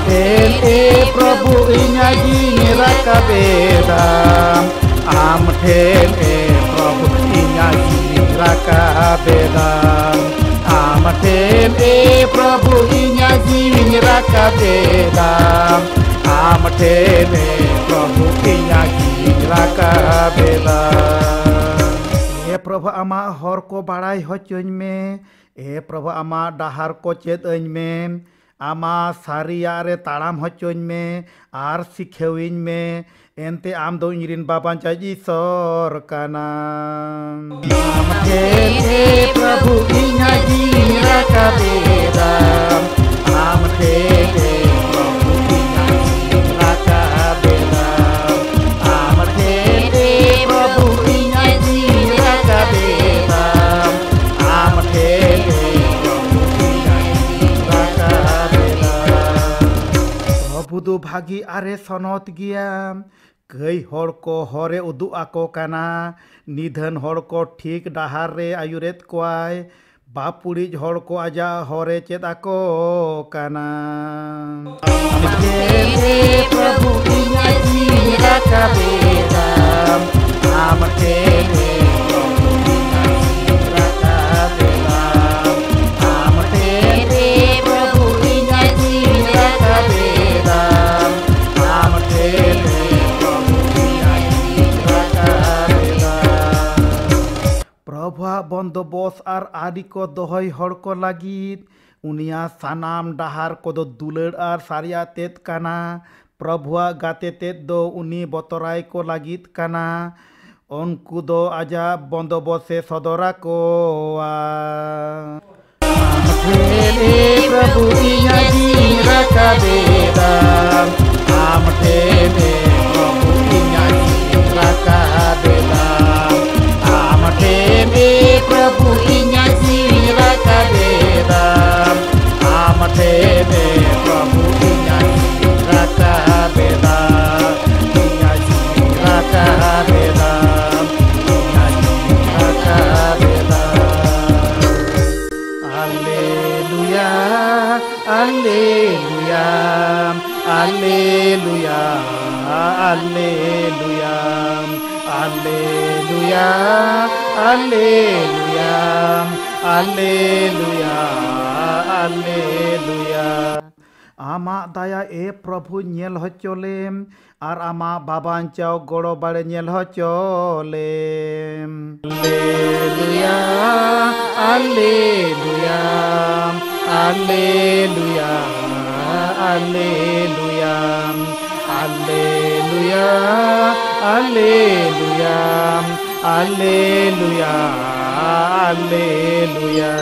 ठेन ए प्रभु इन्या जिनी rakabeda am ठेन ए प्रभु इन्या जिनी rakabeda am ठेन ए प्रभु इन्या जिनी rakabeda am ठेन ए प्रभु इन्या जिनी rakabeda ए प्रभु आमा हर को बाड़ाई होचोñ में ए प्रभु आमा डाहार को चेतोñ में आमा सारिया रे ताड़ाम होचोñ में आर सिखेविñ में एनते आम दो इरिन बाबांचा जी सर काना आम ठेन ए प्रभु इन्या जिनी rakabeda आम ठेन ए प्रभु इन्या जिनी rakabeda आम ठेन ए प्रभु इन्या जिनी rakabeda आम ठेन ए प्रभु इन्या जिनी rakabeda प्रभु दो भागी आरे सनत गिया कई हर को हरे उदु आको काना निधन हर को ठीक डाहार रे आयुरेत कोआय बापुड़िज हर को आजा हरे चेत आको काना आम ठेन ए प्रभु इन्या जिनी rakabeda आम ठेन ए प्रभु इन्या जिनी rakabeda आम ठेन ए प्रभु इन्या जिनी rakabeda आम ठेन ए प्रभु इन्या जिनी rakabeda प्रभु बंदोबस्त आर आदि को दोहई हर को लागित उनिया सानाम डाहार को दो दुलड़ आर सारिया तेत काना प्रभुआ गाते तेत दो उनी बतराय को लागित काना उनको दो आजा बंदोबस्त से सदरा को आम ठेन ए प्रभु इन्या जिनी rakabeda आम ठेन ए प्रभु इन्या जिनी rakabeda आम ठेन ए प्रभु इन्या जिनी rakabeda आम ठेन ए प्रभु इन्या जिनी rakabeda इन्या जिनी rakabeda इन्या जिनी rakabeda Alleluia Alleluia Alleluia Alleluia Alleluia Alleluia Alleluia Alleluia आमा दया ए प्रभु नेल होचोलेम आर आमा बाबांचाओ गोड़ो बाड़े nail होचोलेम Alleluia Alleluia Alleluia Alleluia Alleluia Alleluia Alleluia Alleluia